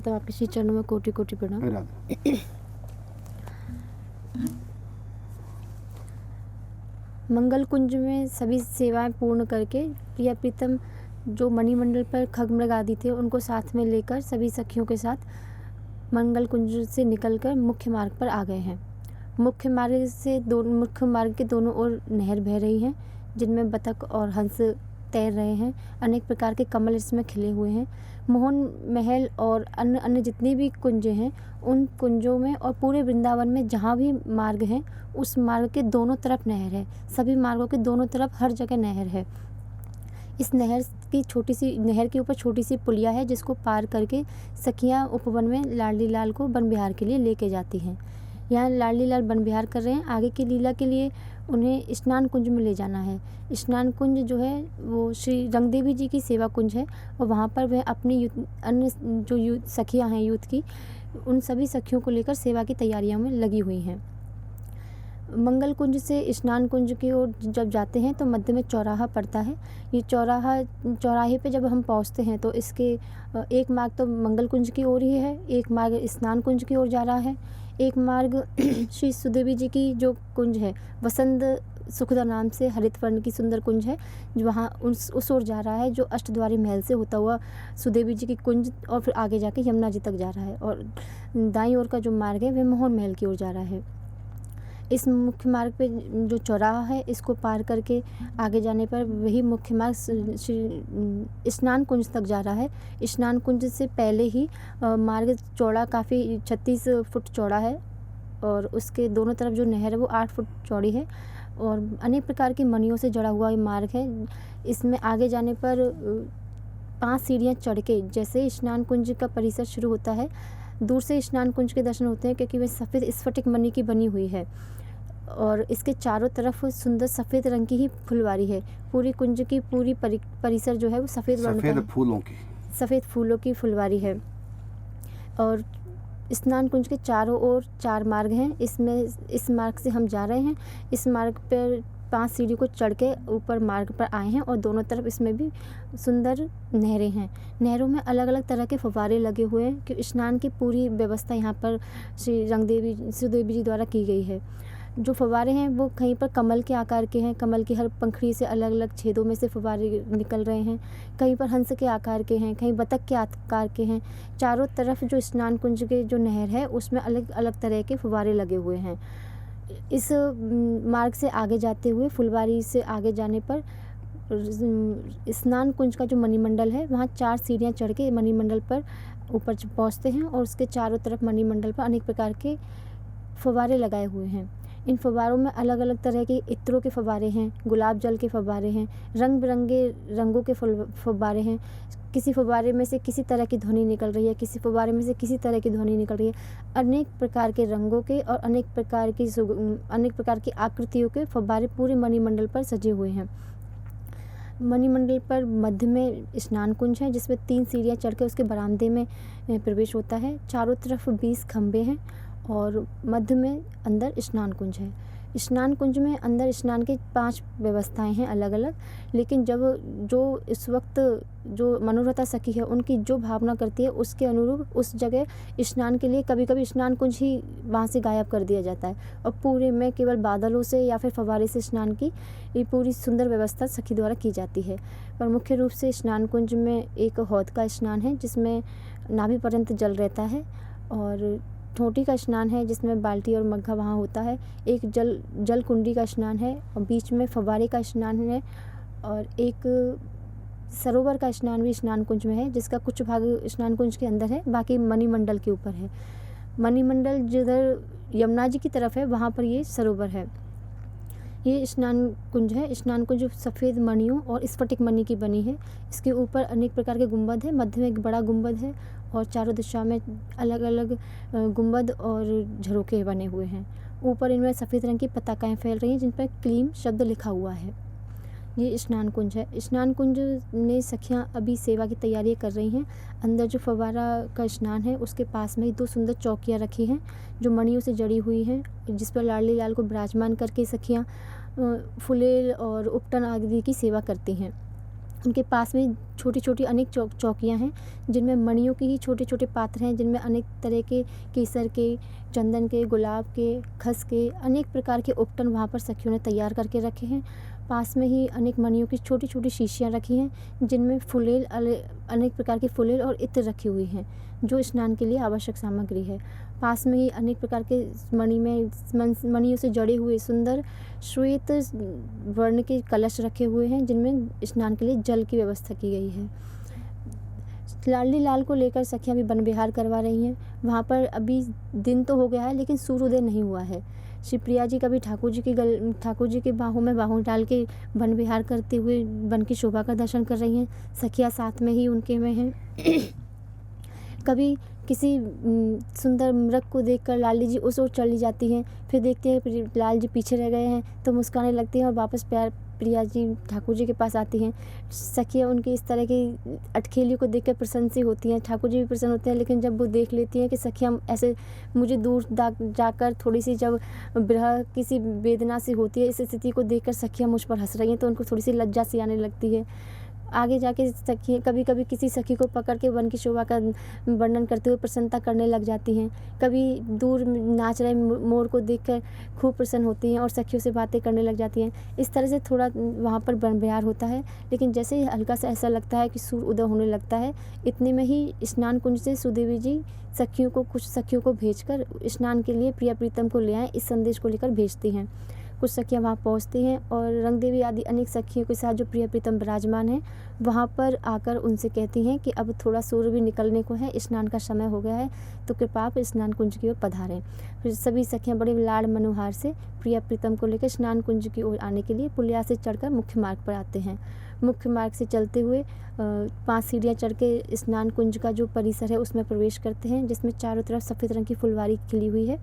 सर्वप्रथम आपके श्री चरणों में कोटि कोटि प्रणाम। मंगल कुंज में सभी सेवाएं पूर्ण करके प्रिया प्रीतम जो मणिमंडल पर खगमृग आदि थे उनको साथ में लेकर सभी सखियों के साथ मंगल कुंज से निकलकर मुख्य मार्ग पर आ गए हैं। मुख्य मार्ग के दोनों ओर नहर बह रही हैं, जिनमें बतख और हंस तैर रहे हैं। अनेक प्रकार के कमल इसमें खिले हुए हैं। मोहन महल और अन्य अन्य जितनी भी कुंज हैं, उन कुंजों में और पूरे वृंदावन में जहाँ भी मार्ग हैं, उस मार्ग के दोनों तरफ नहर है। सभी मार्गों के दोनों तरफ हर जगह नहर है। इस नहर के ऊपर छोटी सी पुलिया है, जिसको पार करके सखियाँ उपवन में लाडली लाल को वन विहार के लिए लेके जाती हैं। यहाँ लाडली लाल वन विहार कर रहे हैं। आगे की लीला के लिए उन्हें स्नान कुंज में ले जाना है। स्नान कुंज जो है वो श्री रंगदेवी जी की सेवा कुंज है, और वहाँ पर वह अपनी अन्य जो सखियाँ हैं यूथ की, उन सभी सखियों को लेकर सेवा की तैयारियों में लगी हुई हैं। मंगल कुंज से स्नान कुंज की ओर जब जाते हैं तो मध्य में चौराहा पड़ता है। ये चौराहे पे जब हम पहुंचते हैं तो इसके एक मार्ग तो मंगल कुंज की ओर ही है, एक मार्ग स्नान कुंज की ओर जा रहा है, एक मार्ग श्री सुदेवी जी की जो कुंज है वसंत सुखदा नाम से हरित वर्ण की सुंदर कुंज है, जो वहाँ उस ओर जा रहा है, जो अष्टद्वारी महल से होता हुआ सुदेवी जी की कुंज और फिर आगे जाके यमुना जी तक जा रहा है। और दाईं ओर का जो मार्ग है वह मोहन महल की ओर जा रहा है। इस मुख्य मार्ग पे जो चौराहा है, इसको पार करके आगे जाने पर वही मुख्य मार्ग स्नान कुंज तक जा रहा है। स्नान कुंज से पहले ही मार्ग चौड़ा काफ़ी 36 फुट चौड़ा है, और उसके दोनों तरफ जो नहर है वो 8 फुट चौड़ी है, और अनेक प्रकार की मणियों से जड़ा हुआ ये मार्ग है। इसमें आगे जाने पर 5 सीढ़ियाँ चढ़ के जैसे स्नान कुंज का परिसर शुरू होता है, दूर से स्नान कुंज के दर्शन होते हैं, क्योंकि वह सफ़ेद स्फटिक मणि की बनी हुई है, और इसके चारों तरफ सुंदर सफ़ेद रंग की ही फुलवारी है। पूरी कुंज की पूरी परिसर जो है वो सफ़ेद फूलों की फुलवारी है। और स्नान कुंज के चारों ओर 4 मार्ग हैं। इस मार्ग से हम जा रहे हैं। इस मार्ग पर 5 सीढ़ी को चढ़ के ऊपर मार्ग पर आए हैं, और दोनों तरफ इसमें भी सुंदर नहरें हैं। नहरों में अलग अलग तरह के फव्वारे लगे हुए हैं, कि स्नान की पूरी व्यवस्था यहाँ पर श्री सुदेवी जी द्वारा की गई है। जो फव्वारे हैं वो कहीं पर कमल के आकार के हैं, कमल की हर पंखड़ी से अलग अलग छेदों में से फव्वारे निकल रहे हैं। कहीं पर हंस के आकार के हैं, कहीं बतख के आकार के हैं। चारों तरफ जो स्नान कुंज के जो नहर है उसमें अलग अलग तरह के फव्वारे लगे हुए हैं। इस मार्ग से आगे जाते हुए फुलवारी से आगे जाने पर स्नान कुंज का जो मणिमंडल है, वहाँ 4 सीढ़ियाँ चढ़ के मणिमंडल पर ऊपर पहुँचते हैं, और उसके चारों तरफ मणिमंडल पर अनेक प्रकार के फव्वारे लगाए हुए हैं। इन फव्वारों में अलग अलग तरह के इत्रों के फव्वारे हैं, गुलाब जल के फव्वारे हैं, रंग बिरंगे रंगों के फव्वारे हैं। किसी फव्वारे में से किसी तरह की ध्वनि निकल रही है, किसी फव्वारे में से किसी तरह की ध्वनि निकल रही है। अनेक प्रकार के रंगों के और अनेक प्रकार की आकृतियों के फव्वारे पूरे मणिमंडल पर सजे हुए हैं। मणिमंडल पर मध्य में स्नान कुंज है, जिसमें 3 सीढ़ियाँ चढ़ के उसके बरामदे में प्रवेश होता है। चारों तरफ 20 खंभे हैं, और मध्य में अंदर स्नान कुंज है। स्नान कुंज में अंदर स्नान की 5 व्यवस्थाएं हैं अलग अलग, लेकिन जो इस वक्त जो मनोरथा सखी है उनकी जो भावना करती है उसके अनुरूप उस जगह स्नान के लिए कभी कभी स्नान कुंज ही वहाँ से गायब कर दिया जाता है, और पूरे में केवल बादलों से या फिर फव्वारे से स्नान की ये पूरी सुंदर व्यवस्था सखी द्वारा की जाती है। पर मुख्य रूप से स्नान कुंज में एक हौद का स्नान है, जिसमें नाभि पर्यंत जल रहता है, और ठोटी का स्नान है, जिसमें बाल्टी और मग्घा वहाँ होता है। एक जल कुंडी का स्नान है, और बीच में फव्वारे का स्नान है, और एक सरोवर का स्नान भी स्नान कुंज में है, जिसका कुछ भाग स्नान कुंज के अंदर है, बाकी मणिमंडल के ऊपर है। मणिमंडल जिधर यमुना जी की तरफ है वहाँ पर ये सरोवर है। ये स्नान कुंज है। स्नान कुंज सफ़ेद मणियों और स्फटिक मणि की बनी है। इसके ऊपर अनेक प्रकार के गुंबद है, मध्य में एक बड़ा गुंबद है, और चारों दिशा में अलग अलग गुंबद और झरोखे बने हुए हैं। ऊपर इनमें सफ़ेद रंग की पताकाएँ फैल रही हैं, जिन पर क्लीम शब्द लिखा हुआ है। ये स्नान कुंज है। स्नान कुंज में सखियाँ अभी सेवा की तैयारी कर रही हैं। अंदर जो फव्वारा का स्नान है उसके पास में 2 सुंदर चौकियाँ रखी हैं, जो मणियों से जड़ी हुई हैं, जिस पर लाडली लाल को विराजमान करके सखियाँ फुलेल और उपटन आदि की सेवा करती हैं। उनके पास में छोटी-छोटी अनेक चौकियाँ हैं, जिनमें मणियों के ही छोटे-छोटे पात्र हैं, जिनमें अनेक तरह के केसर के, चंदन के, गुलाब के, खस के अनेक प्रकार के उपटन वहाँ पर सखियों ने तैयार करके रखे हैं। पास में ही अनेक मणियों की छोटी-छोटी शीशियाँ रखी हैं, जिनमें फुलेल अनेक प्रकार के फुलेल और इत्र रखी हुई हैं, जो स्नान के लिए आवश्यक सामग्री है। पास में ही अनेक प्रकार के मणियों से जड़े हुए सुंदर श्वेत वर्ण के कलश रखे हुए हैं, जिनमें स्नान के लिए जल की व्यवस्था की गई है। लाडली लाल को लेकर सखियाँ भी वन विहार करवा रही हैं। वहाँ पर अभी दिन तो हो गया है, लेकिन सूर्योदय नहीं हुआ है। श्री प्रिया जी कभी ठाकुर जी के बाहों में बाहों डाल के वन विहार करते हुए वन की शोभा का दर्शन कर रही हैं। सखियाँ साथ में ही उनके में हैं। कभी किसी सुंदर मृग को देखकर लाडली जी उस ओर चली जाती हैं, फिर देखते हैं लाल जी पीछे रह गए हैं तो मुस्कुराने लगती हैं और वापस प्रिया जी ठाकुर जी के पास आती हैं। सखियाँ उनकी इस तरह की अटखेलियों को देखकर प्रसन्न सी होती हैं। ठाकुर जी भी प्रसन्न होते हैं, लेकिन जब वो देख लेती हैं कि सखियाँ ऐसे मुझे दूर जाकर थोड़ी सी जब विरह किसी वेदना सी होती है, इस स्थिति को देखकर सखियाँ मुझ पर हंस रही हैं, तो उनको थोड़ी सी लज्जा सी आने लगती है। आगे जाके सखी कभी कभी किसी सखी को पकड़ के वन की शोभा का वर्णन करते हुए प्रसन्नता करने लग जाती हैं। कभी दूर नाच रहे मोर को देखकर खूब प्रसन्न होती हैं और सखियों से बातें करने लग जाती हैं। इस तरह से थोड़ा वहाँ पर वन विहार होता है, लेकिन जैसे ही हल्का सा ऐसा लगता है कि सूर्य उदय होने लगता है, इतने में ही स्नान कुंज से सुदेवी जी कुछ सखियों को भेजकर स्नान के लिए प्रिया प्रीतम को ले आएँ, इस संदेश को लेकर भेजती हैं। कुछ सखियाँ वहाँ पहुँचती हैं और रंग देवी आदि अनेक सखियों के साथ जो प्रिया प्रीतम विराजमान हैं, वहाँ पर आकर उनसे कहती हैं कि अब थोड़ा सूर्य भी निकलने को है, स्नान का समय हो गया है, तो कृपया आप स्नान कुंज की ओर पधारें। फिर सभी सखियाँ बड़े लाड़ मनोहार से प्रिया प्रीतम को लेकर स्नान कुंज की ओर आने के लिए पुलिया से चढ़कर मुख्य मार्ग पर आते हैं। मुख्य मार्ग से चलते हुए 5 सीढ़ियाँ चढ़ के स्नान कुंज का जो परिसर है उसमें प्रवेश करते हैं, जिसमें चारों तरफ सफ़ेद रंग की फुलवारी खिली हुई है।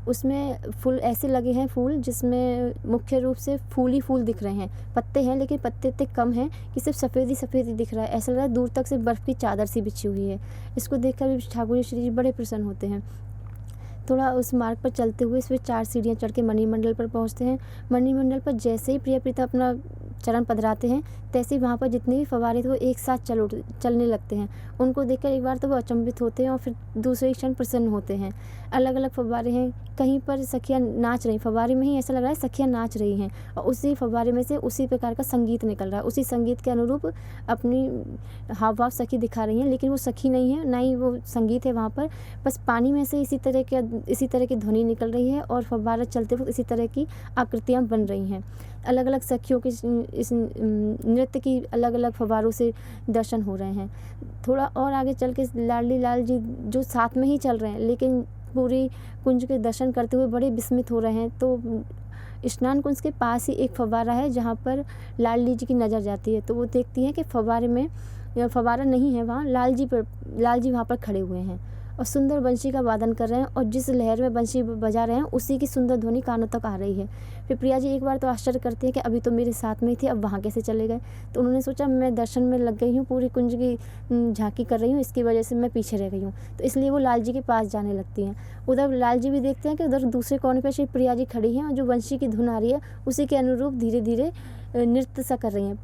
उसमें फूल ऐसे लगे हैं, फूल जिसमें मुख्य रूप से फूल ही फूल दिख रहे हैं। पत्ते हैं, लेकिन पत्ते इतने कम हैं कि सिर्फ सफ़ेद ही दिख रहा है। ऐसा लग रहा है दूर तक से बर्फ़ की चादर सी बिछी हुई है। इसको देखकर भी ठाकुर श्री जी बड़े प्रसन्न होते हैं। थोड़ा उस मार्ग पर चलते हुए इसमें 4 सीढ़ियाँ चढ़ के मणिमंडल पर पहुँचते हैं। मणिमंडल पर जैसे ही प्रिया प्रीतम अपना चरण पधराते हैं, तैसे ही वहाँ पर जितने भी फव्वारे थे वो एक साथ चलने लगते हैं। उनको देखकर एक बार तो वो अचंभित होते हैं और फिर दूसरे क्षण प्रसन्न होते हैं। अलग अलग फव्वारे हैं, कहीं पर सखियाँ नाच रही, फव्वारे में ही ऐसा लग रहा है सखियाँ नाच रही हैं और उसी फव्वारे में से उसी प्रकार का संगीत निकल रहा है। उसी संगीत के अनुरूप अपनी हाव भाव सखी दिखा रही हैं, लेकिन वो सखी नहीं है, ना ही वो संगीत है वहाँ पर। बस पानी में से इसी तरह की ध्वनि निकल रही है और फव्वारा चलते वक्त इसी तरह की आकृतियाँ बन रही हैं। अलग अलग सखियों के इस नृत्य की अलग अलग फव्वारों से दर्शन हो रहे हैं। थोड़ा और आगे चल के लाडली लाल जी जो साथ में ही चल रहे हैं, लेकिन पूरी कुंज के दर्शन करते हुए बड़े विस्मित हो रहे हैं। तो स्नान कुंज के पास ही एक फव्वारा है जहाँ पर लाडली जी की नज़र जाती है, तो वो देखती हैं कि फव्वारे में फव्वारा नहीं है वहाँ, लाल जी वहाँ पर खड़े हुए हैं और सुंदर बंशी का वादन कर रहे हैं और जिस लहर में बंशी बजा रहे हैं उसी की सुंदर ध्वनि कानों तक आ रही है। फिर प्रिया जी एक बार तो आश्चर्य करती हैं कि अभी तो मेरे साथ में ही थे, अब वहाँ कैसे चले गए। तो उन्होंने सोचा मैं दर्शन में लग गई हूँ, पूरी कुंज की झांकी कर रही हूँ, इसकी वजह से मैं पीछे रह गई हूँ। तो इसलिए वो लाल जी के पास जाने लगती हैं। उधर लाल जी भी देखते हैं कि उधर दूसरे कोने पर श्री प्रिया जी खड़ी हैं और जो बंशी की धुन आ रही है उसी के अनुरूप धीरे धीरे नृत्य सा कर रही हैं।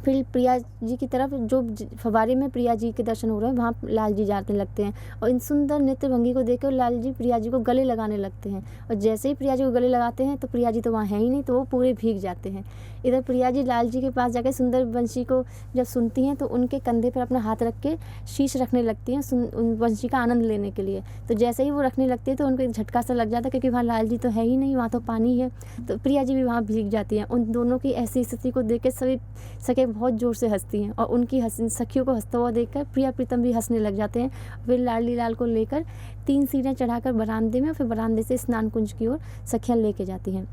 फिर प्रिया जी की तरफ जो फव्वारे में प्रिया जी के दर्शन हो रहे हैं वहाँ लाल जी जाने लगते हैं और इन सुंदर नृत्य भंगी को देखकर लाल जी प्रिया जी को गले लगाने लगते हैं और जैसे ही प्रिया जी को गले लगाते हैं तो प्रिया जी तो वहाँ है ही नहीं, तो वो पूरे भीग जाते हैं। इधर प्रिया जी लाल जी के पास जाकर सुंदर बंशी को जब सुनती हैं तो उनके कंधे पर अपना हाथ रख के शीश रखने लगती हैं उन बंशी का आनंद लेने के लिए। तो जैसे ही वो रखने लगती है तो उनको एक झटका सा लग जाता है, क्योंकि वहाँ लाल जी तो है ही नहीं, वहाँ तो पानी है। तो प्रिया जी भी वहाँ भीग जाती हैं। उन दोनों की ऐसी स्थिति को देख के सभी सखियाँ बहुत ज़ोर से हंसती हैं और उनकी सखियों को हंसता हुआ देखकर प्रिया प्रीतम भी हंसने लग जाते हैं। फिर लाडली लाल को लेकर 3 सीढ़ियाँ चढ़ाकर बरामदे में, फिर बरामदे से स्नान कुंज की ओर सखियाँ लेके जाती हैं।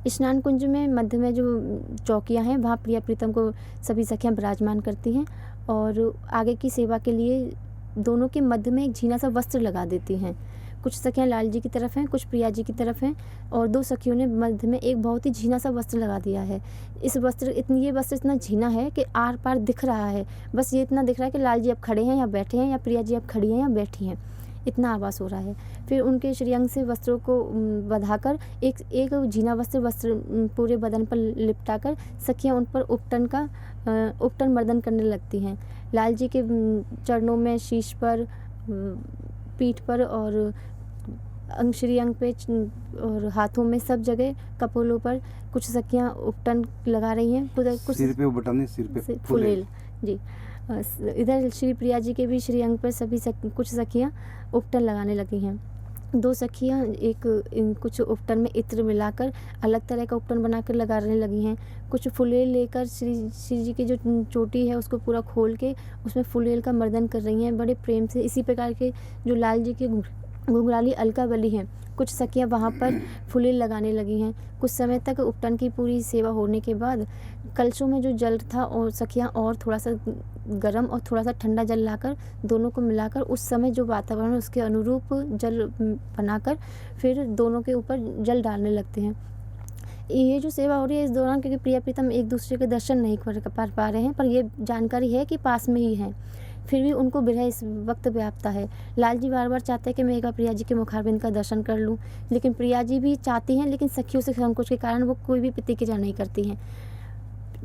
स्नान कुंज में मध्य में जो चौकियाँ हैं वहाँ प्रिया प्रीतम को सभी सखियाँ विराजमान करती हैं और आगे की सेवा के लिए दोनों के मध्य में एक झीना सा वस्त्र लगा देती हैं। कुछ सखियाँ लाल जी की तरफ हैं, कुछ प्रिया जी की तरफ हैं और 2 सखियों ने मध्य में एक बहुत ही झीना सा वस्त्र लगा दिया है। ये वस्त्र इतना झीना है कि आर पार दिख रहा है। बस ये इतना दिख रहा है कि लाल जी अब खड़े हैं या बैठे हैं या प्रिया जी अब खड़ी हैं या बैठी हैं। इतना आभास हो रहा है। फिर उनके श्रीअंग से वस्त्रों को बंधाकर एक झीना वस्त्र पूरे बदन पर लिपटाकर सखियाँ उन पर उपटन मर्दन करने लगती हैं। लाल जी के चरणों में, शीश पर, पीठ पर और श्री अंग पे और हाथों में, सब जगह कपोलों पर कुछ सखियाँ उपटन लगा रही हैं। कुछ सिर पे उपटन, सिर पे फुलेल जी। इधर श्री प्रिया जी के भी श्री अंग पर कुछ सखियाँ उपटन लगाने लगी हैं। 2 सखियाँ कुछ उपटन में इत्र मिलाकर अलग तरह का उपटन बनाकर लगाने लगी हैं। कुछ फुलेल लेकर श्री जी की जो चोटी है उसको पूरा खोल के उसमें फुलेल का मर्दन कर रही हैं बड़े प्रेम से। इसी प्रकार के जो लाल जी के घुंघराली अलका बली हैं, कुछ सखियाँ वहाँ पर फुलेल लगाने लगी हैं। कुछ समय तक उपटन की पूरी सेवा होने के बाद कलशों में जो जल था और सखियाँ और थोड़ा सा गर्म और थोड़ा सा ठंडा जल लाकर दोनों को मिलाकर उस समय जो वातावरण उसके अनुरूप जल बनाकर फिर दोनों के ऊपर जल डालने लगते हैं। ये जो सेवा हो रही है इस दौरान, क्योंकि प्रिया प्रीतम एक दूसरे के दर्शन नहीं कर पा रहे हैं, पर ये जानकारी है कि पास में ही हैं, फिर भी उनको विरह इस वक्त व्याप्ता है। लाल जी बार बार चाहते हैं कि मैं एक बार प्रिया जी के मुखारबिंद का दर्शन कर लूं, लेकिन प्रिया जी भी चाहती हैं, लेकिन सखियों से संकोच के कारण वो कोई भी प्रतिक्रिया नहीं करती हैं।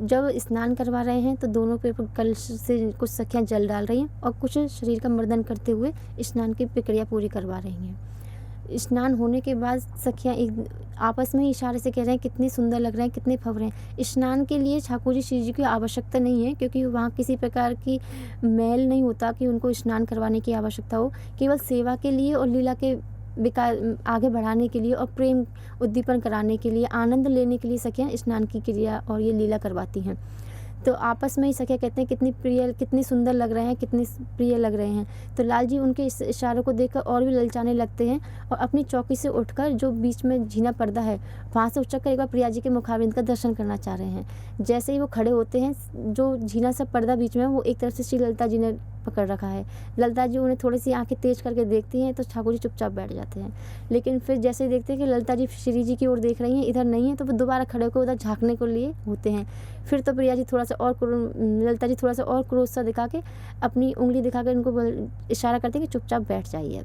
जब स्नान करवा रहे हैं तो दोनों के कलश से कुछ सखियाँ जल डाल रही हैं और कुछ शरीर का मर्दन करते हुए स्नान की प्रक्रिया पूरी करवा रही हैं। स्नान होने के बाद सखियाँ एक आपस में ही इशारे से कह रहे हैं कितने सुंदर लग रहे हैं, कितने फब रहे हैं। स्नान के लिए ठाकुर जी श्री जी की आवश्यकता नहीं है, क्योंकि वहाँ किसी प्रकार की मैल नहीं होता कि उनको स्नान करवाने की आवश्यकता हो। केवल सेवा के लिए और लीला के विकास आगे बढ़ाने के लिए और प्रेम उद्दीपन कराने के लिए, आनंद लेने के लिए सखियाँ स्नान की क्रिया और ये लीला करवाती हैं। तो आपस में ही सखियाँ कहते हैं कितनी सुंदर लग रहे हैं, कितने प्रिय लग रहे हैं। तो लाल जी उनके इस इशारों को देखकर और भी ललचाने लगते हैं और अपनी चौकी से उठकर जो बीच में झीना पर्दा है वहाँ से उठकर एक बार प्रिया जी के मुखारबिंद का दर्शन करना चाह रहे हैं। जैसे ही वो खड़े होते हैं, जो झीना सा पर्दा बीच में है वो एक तरफ से श्री ललिता जी ने पकड़ रखा है। ललिता जी उन्हें थोड़ी सी आंखें तेज करके देखती हैं तो ठाकुर जी चुपचाप बैठ जाते हैं। लेकिन फिर जैसे ही देखते हैं कि ललिता जी श्री जी की ओर देख रही हैं, इधर नहीं है, तो वो दोबारा खड़े होकर उधर झाँकने को लिए होते हैं। फिर तो प्रिया जी ललिता जी थोड़ा सा और क्रोध सा दिखा के अपनी उंगली दिखा कर उनको इशारा करते हैं कि चुपचाप बैठ जाइए,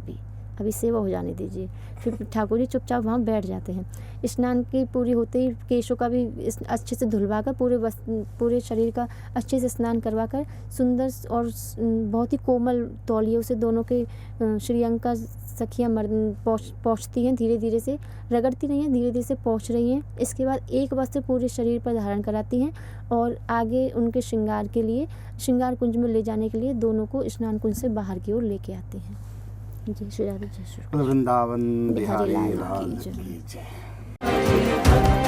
अभी सेवा हो जाने दीजिए। फिर ठाकुर जी चुपचाप वहाँ बैठ जाते हैं। स्नान की पूरी होते ही केशों का भी अच्छे से धुलवा कर पूरे शरीर का अच्छे से स्नान करवा कर सुंदर और बहुत ही कोमल तौलियों से दोनों के श्रीअंग का सखियाँ पहुँचती हैं, धीरे धीरे से रगड़ती नहीं हैं, धीरे धीरे से पहुँच रही हैं। इसके बाद एक वस्त्र पूरे शरीर पर धारण कराती हैं और आगे उनके श्रृंगार कुंज में ले जाने के लिए दोनों को स्नान कुंज से बाहर की ओर लेके आते हैं। जी श्री राधे, जय श्री वृंदावन बिहारी लाल की जय।